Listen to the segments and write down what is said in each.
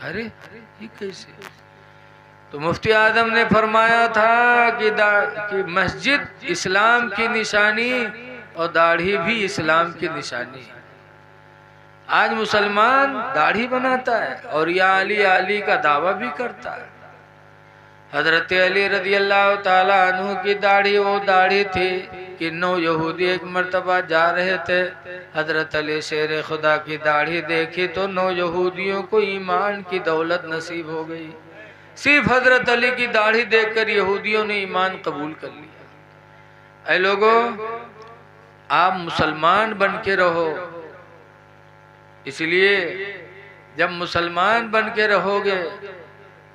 अरे ये कैसे? तो मुफ्ती आजम ने फरमाया था कि मस्जिद इस्लाम की निशानी और दाढ़ी भी इस्लाम की निशानी। आज मुसलमान दाढ़ी बनाता है और या अली अली का दावा भी करता है। हजरत अली रज़ी अल्लाह ताला अन्हु की दाढ़ी वो दाढ़ी थी कि 9 यहूदी एक मर्तबा जा रहे थे। हजरत अली शेर खुदा की दाढ़ी देखी तो 9 यहूदियों को ईमान की दौलत नसीब हो गई। सिर्फ हजरत अली की दाढ़ी देखकर यहूदियों ने ईमान कबूल कर लिया। ऐ लोगों, आप मुसलमान बन के रहो। इसलिए जब मुसलमान बन के रहोगे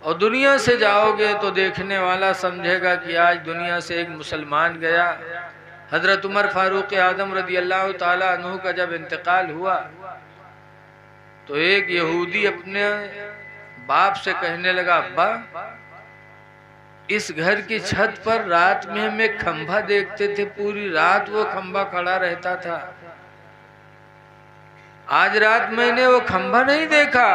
और दुनिया से जाओगे तो देखने वाला समझेगा कि आज दुनिया से एक मुसलमान गया। हजरत उमर फारूक आजम रज़ी अल्लाह ताला अन्हु का जब इंतकाल हुआ तो एक यहूदी अपने बाप से कहने लगा, अब्बा इस घर की छत पर रात में हम एक खंभा देखते थे, पूरी रात वो खंभा खड़ा रहता था। आज रात मैंने वो खंभा नहीं देखा।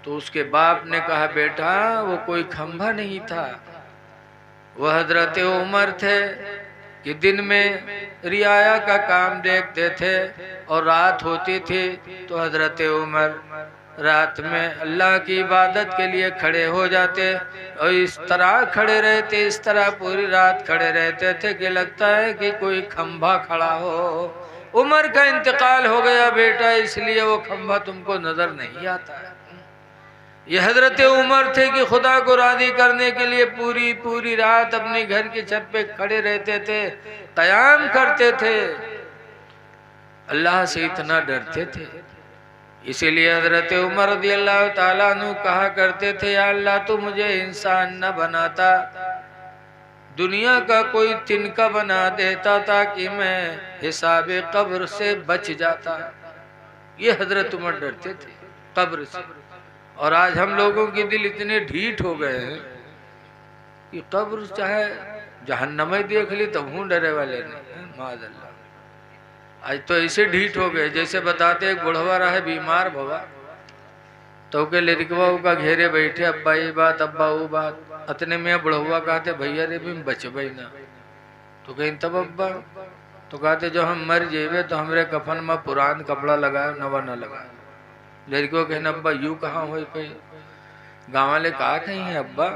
तो उसके बाप ने कहा, बेटा वो कोई खंभा नहीं था, वह हजरत उमर थे कि दिन में रियाया का काम देखते थे और रात होती थी तो हजरत उमर रात में अल्लाह की इबादत के लिए खड़े हो जाते और इस तरह खड़े रहते, इस तरह पूरी रात खड़े रहते थे कि लगता है कि कोई खंभा खड़ा हो। उमर का इंतकाल हो गया बेटा, इसलिए वो खंभा तुमको नजर नहीं आता है। ये हजरत उमर थे कि खुदा को राजी करने के लिए पूरी पूरी रात अपने घर की छत पे खड़े रहते थे, कयाम करते थे, अल्लाह से इतना डरते थे। इसीलिए हजरत उमर रज़ी अल्लाह ताला अन्हु कहा करते थे, या अल्लाह तू मुझे इंसान न बनाता, दुनिया का कोई तिनका बना देता ताकि मैं हिसाब कब्र से बच जाता। ये हजरत उमर डरते थे कब्र से। और आज हम लोगों के दिल इतने ढीठ हो गए हैं कि कब्र चाहे जहन्नम ही देख ली तब हूँ डरे वाले नहीं। माज़अल्लाह, आज तो ऐसे ढीठ हो गए जैसे बताते एक बुढ़वा रहा है बीमार भवा तो के लड़कवा का घेरे बैठे, अब्बा ये बात अब्बा वो बात। अतने में बुढ़वा कहते, भैया रे भी बचबे ना। तो कहीं तब अब्बा तो कहते, जो हम मर जेबे तो हमरे कफन में पुरान कपड़ा लगाए नवा न लगाए। लड़कियों कहना, अब्बा यूँ कहाँ हो पे, गाँव वाले कहा कहीं है अब्बा।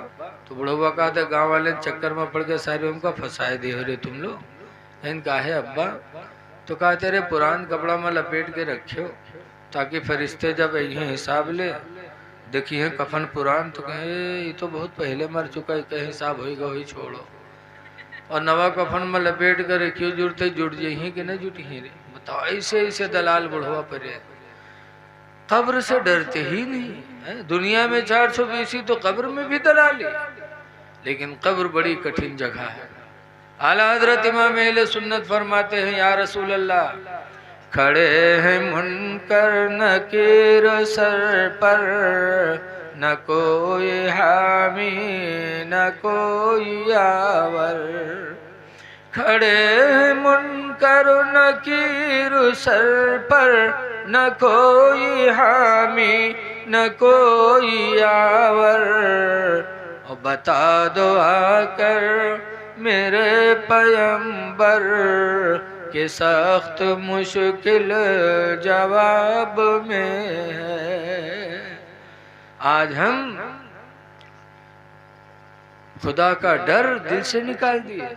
तो बुढ़वा कहते, गाँव वाले चक्कर में पड़ के सारे उनका फंसाए दे हो रे तुम लोग। कहीं कहा है अब्बा। तो कहते, रे पुरान कपड़ा में लपेट के रखियो ताकि फरिश्ते जब यही हिसाब ले देखी है कफन पुरान तो कहे ये तो बहुत पहले मर चुका है, कहीं हिसाब होगा वही छोड़ो। और नवा कफन में लपेट कर रखियो, जुड़ते जुड़ जाइए कि नहीं जुटी रे। बताओ ऐसे ऐसे दलाल बुढ़वा परे कब्र से डरते ही नहीं है। दुनिया में 420 तो कब्र में भी दलाली, लेकिन कब्र बड़ी कठिन जगह है। आला हजरत इमाम अहले सुन्नत फरमाते हैं, या रसूल अल्लाह खड़े हैं मुनकर नकीर सर पर, न कोई हामी न कोई यावर। खड़े हैं मुनकर नकीर सर पर, न कोई हामी न कोई यावर। और बता दो आकर मेरे पैगंबर के सख्त मुश्किल जवाब में है। आज हम खुदा का डर दिल से निकाल दिए।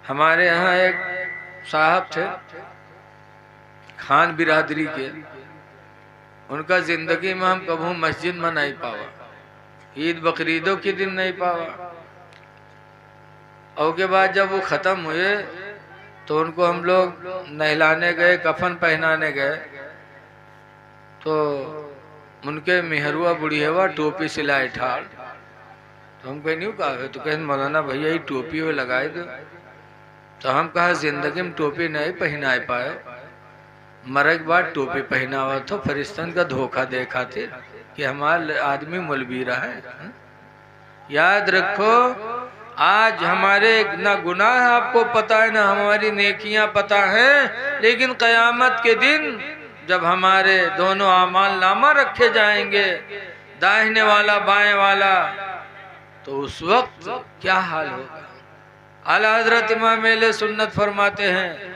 हमारे यहाँ एक साहब थे खान बिरादरी के, उनका जिंदगी में हम कभी मस्जिद में नहीं पावा, ईद बकरीदों के दिन नहीं पावा। और के बाद जब वो ख़त्म हुए तो उनको हम लोग नहलाने गए, कफन पहनाने गए तो उनके मेहरुआ बुढ़िया टोपी सिलाई ठाड़। तो हम कहीं नहीं कहा, तो कहें मौलाना भैया ये टोपी वो लगाए दो। तो हम कहा जिंदगी में टोपी नहीं पहना पाए, मरे के बाद टोपी पहनावा तो फरिश्तन का धोखा देखा थे कि हमारा आदमी मौलवी है। याद रखो, आज हमारे ना गुनाह आपको पता है ना हमारी नेकियां पता है, लेकिन कयामत के दिन जब हमारे दोनों आमाल नामा रखे जाएंगे, दाहिने वाला बाएं वाला, तो उस वक्त क्या हाल होगा। आला हजरत इमाम अहले सुन्नत फरमाते हैं,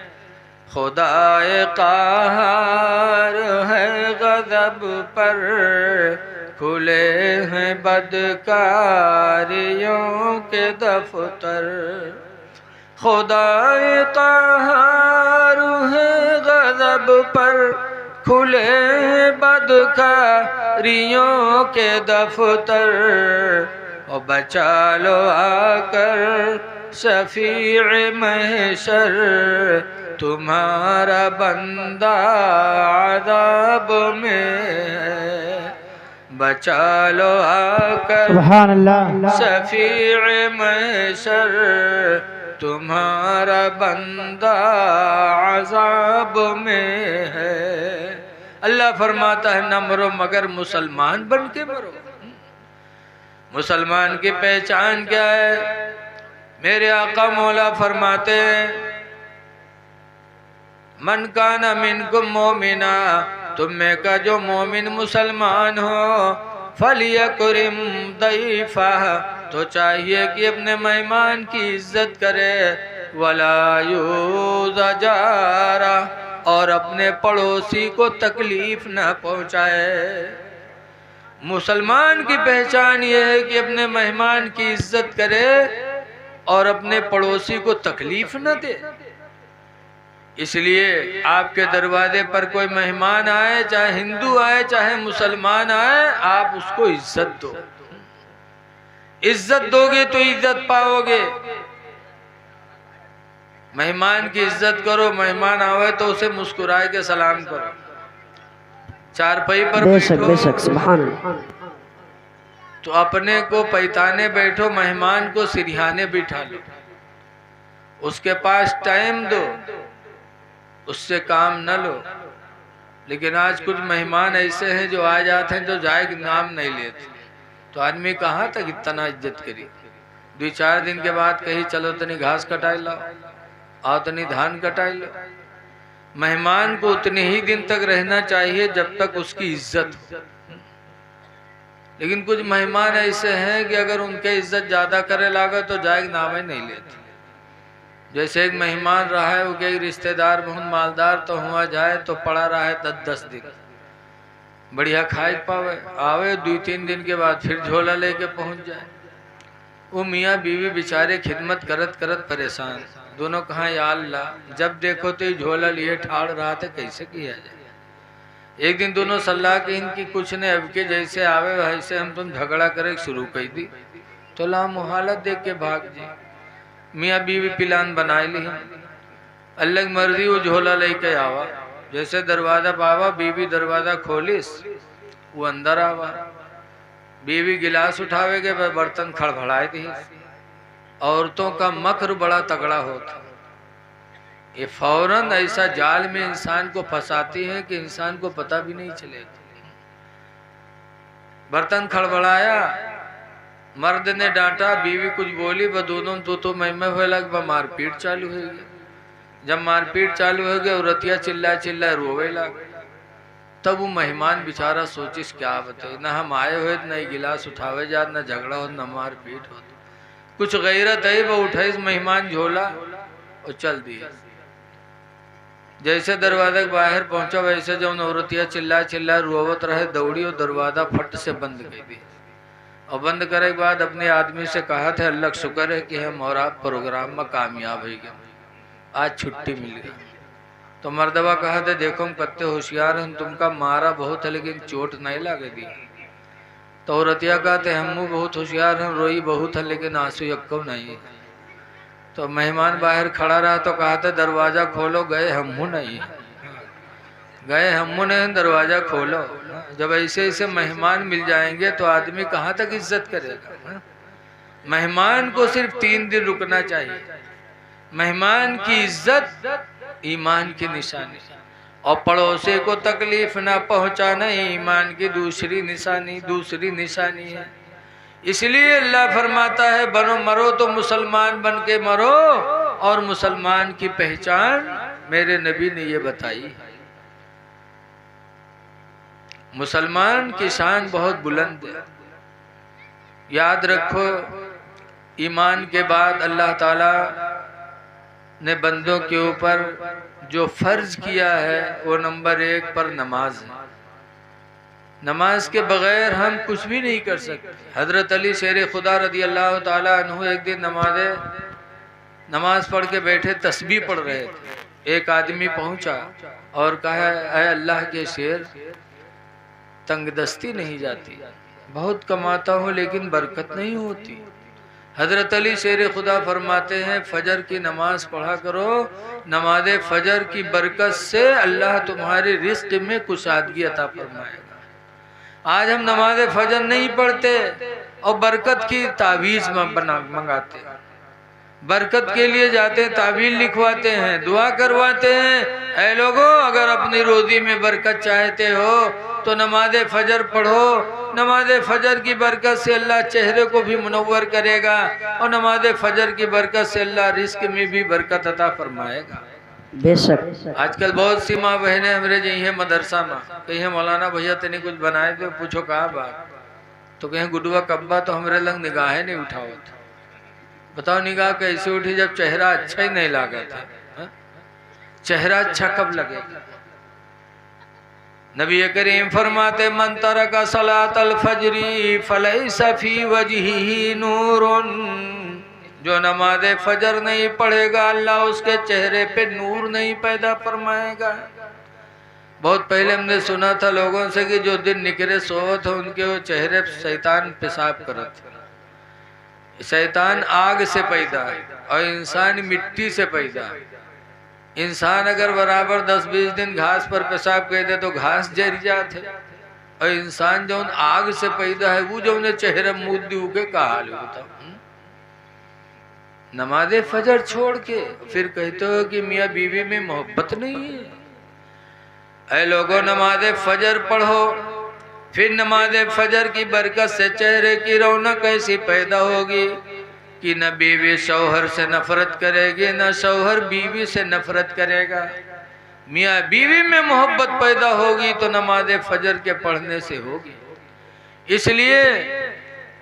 खुदाए क़हार है गज़ब पर, खुले हैं बदकारियों के दफ्तर। खुदाए क़हार है गज़ब पर, खुले बदकारियों के दफ्तर। और बचा लो आकर शफीअ महशर, तुम्हारा बंदा अज़ाब में है। बचा लो आकर सुभान अल्लाह शफीअ महशर, तुम्हारा बंदा अज़ाब में है। अल्लाह फरमाता है, न मरो मगर मुसलमान बन के मरो। मुसलमान की पहचान क्या है? मेरे आका मौला फरमाते हैं, मन काना मिनकुम मोमिना, तुम में का जो मोमिन मुसलमान हो, फलियकुरिम दैफा, तो चाहिए कि अपने मेहमान की इज्जत करे, वला युज़जारा, और अपने पड़ोसी को तकलीफ न पहुँचाए। मुसलमान की पहचान ये है कि अपने मेहमान की इज्जत करे और अपने पड़ोसी को तकलीफ न दे। इसलिए आपके दरवाजे पर कोई मेहमान आए, चाहे हिंदू आए चाहे मुसलमान आए, आप उसको इज्जत दो। इज्जत दोगे तो इज्जत पाओगे। मेहमान की इज्जत करो, मेहमान आवे तो उसे मुस्कुराए के सलाम करो। चारपाई पर बेशक सुभान अल्लाह, तो अपने को पैताने बैठो, मेहमान को सिरहाने बिठा लो, उसके पास टाइम दो, उससे काम न लो। लेकिन आज कुछ मेहमान ऐसे हैं जो आ जाते हैं जो जाए नाम नहीं लेते, तो आदमी कहाँ तक इतना इज्जत करी। 2-4 दिन के बाद कही चलो तनी घास कटाई लाओ, आओ तनी धान कटाई लो। मेहमान को उतने ही दिन तक रहना चाहिए जब तक उसकी इज्जत हो। लेकिन कुछ मेहमान ऐसे हैं कि अगर उनके इज्जत ज़्यादा करे लागा तो जाए नाम ही नहीं लेते। जैसे एक मेहमान रहा है, वो कई रिश्तेदार बहुत मालदार तो हुआ जाए तो पड़ा रहा है 10-10 दिन, बढ़िया खाए पावे, आवे 2-3 दिन के बाद फिर झोला लेके पहुंच जाए। वो मियाँ बीवी बेचारे खिदमत करत करत परेशान, दोनों कहाँ या अल्लाह, जब देखो तो झोला लिए ठाड़ रहा था, कैसे किया जाए। एक दिन दोनों सलाह की इनकी, कुछ ने अब के जैसे आवे वैसे हम तुम झगड़ा करे शुरू कर दी, तो ला मुहालत देख के भाग जी। मियाँ बीवी पिलान बनाए ली, अल्लाह की मर्जी वो झोला लेके आवा। जैसे दरवाजा पावा, बीवी दरवाजा खोलिस, वो अंदर आवा। बीवी गिलास उठावे के बर्तन खड़खड़ाए दी। औरतों का मकर बड़ा तगड़ा होता, ये फौरन ऐसा जाल में इंसान को फंसाती है कि इंसान को पता भी नहीं चलेगा। बर्तन खड़बड़ाया, मर्द ने डांटा, बीवी कुछ बोली, वह दोनों तो मैं हुए लग, मारपीट चालू हो गई। जब मारपीट चालू हो गई, औरतिया चिल्ला रोवे लग। तब वो मेहमान बेचारा सोचिस क्या बताए, ना हम आए हुए, न गिलास उठावे जात, न झगड़ा हो, न मारपीट हो। कुछ गैरत है, वो उठाई मेहमान झोला और चल दिए। जैसे दरवाजे के बाहर पहुंचा, वैसे जब औरतिया चिल्ला रोवत रहे, दौड़ी और दरवाजा फट से बंद कर दी। और बंद करे के बाद अपने आदमी से कहा था, अल्लाह का शुक्र है कि हम और आप प्रोग्राम में कामयाब हो गए, आज छुट्टी मिल गई। तो मर्दबा कहा था, देखो हम कत्ते होशियार हैं, तुमका मारा बहुत है लेकिन चोट नहीं लगे दी। तो औरतिया कहते, हम बहुत होशियार हैं, रोई बहुत है लेकिन आंसू यक्को नहीं है। तो मेहमान बाहर खड़ा रहा तो कहा था, दरवाजा खोलो, गए हमू नहीं, गए हमू नहीं, दरवाजा खोलो। जब ऐसे ऐसे मेहमान मिल जाएंगे तो आदमी कहाँ तक इज्जत करेगा। मेहमान को सिर्फ 3 दिन रुकना चाहिए। मेहमान की इज्जत ईमान की निशानी, और पड़ोसी को तकलीफ ना पहुंचाना ईमान की दूसरी निशानी है। इसलिए अल्लाह फरमाता है, बनो मरो तो मुसलमान बन के मरो, और मुसलमान की पहचान मेरे नबी ने ये बताई है। मुसलमान की शान बहुत बुलंद है। याद रखो, ईमान के बाद अल्लाह ताला ने बंदों के ऊपर जो फर्ज किया है वो नंबर 1 पर नमाज है। नमाज के बगैर हम कुछ भी नहीं कर सकते। हजरत अली शेर खुदा रदी अल्लाह ताला अन्हु एक दिन नमाज पढ़ के बैठे, तस्बीह पढ़ रहे थे। एक आदमी पहुंचा और कहा, ऐ अल्लाह के शेर, तंगदस्ती नहीं जाती, बहुत कमाता हूँ लेकिन बरकत नहीं होती। हजरत अली शेर खुदा फरमाते हैं, फजर की नमाज पढ़ा करो, नमाज फजर की बरकत से अल्लाह तुम्हारे रिस्क में कुशादगी अता फरमाएगा। आज हम नमाज फजर नहीं पढ़ते और बरकत की तावीज़ मंगाते, बरकत के लिए जाते हैं, तावीज़ लिखवाते हैं, दुआ करवाते हैं। ऐ लोगों, अगर अपनी रोज़ी में बरकत चाहते हो तो नमाज फजर पढ़ो। नमाज फजर की बरकत से अल्लाह चेहरे को भी मुनव्वर करेगा और नमाज फजर की बरकत से अल्लाह रिस्क में भी बरकत अता फरमाएगा। बेशक। आजकल बहुत सी माँ बहनें हमरे जी है मदरसा में, कहीं मौलाना भैया तेने कुछ बनाए दो, पूछो कहा बात, तो कहीं गुडुआ कब्बा, तो हमरे लंग निगाहें नहीं उठावत। बताओ निगाह कैसे उठी जब चेहरा अच्छा ही नहीं लगा था। चेहरा अच्छा कब लगेगा? नबी करीम फरमाते, मन तरका सलातल फजरी फलैसा फी वजहिही नूरुन, जो नमाज फजर नहीं पढ़ेगा अल्लाह उसके चेहरे पे नूर नहीं पैदा फरमाएगा। बहुत पहले हमने सुना था लोगों से कि जो दिन निकरे सोवत हो उनके वो चेहरे शैतान पेशाब करत। शैतान आग से पैदा है और इंसान मिट्टी से पैदा है। इंसान अगर बराबर 10-20 दिन घास पर पेशाब कर दे तो घास जर जाते, और इंसान जो आग से पैदा है वो जो चेहरे मुँह दू के का हाल होता। नमाज फजर छोड़ के फिर कहते हो कि मियाँ बीवी में मोहब्बत नहीं है। ऐ लोगों, नमाज फजर पढ़ो, फिर नमाज फजर की बरकत से चेहरे की रौनक ऐसी पैदा होगी कि न बीवी शौहर से नफरत करेगी, न शौहर बीवी से नफरत करेगा। मियाँ बीवी में मोहब्बत पैदा होगी तो नमाज फजर के पढ़ने से होगी। इसलिए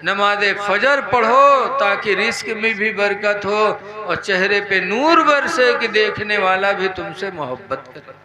नमाज फजर पढ़ो ताकि रिस्क में भी बरकत हो और चेहरे पे नूर बरसे कि देखने वाला भी तुमसे मोहब्बत करे।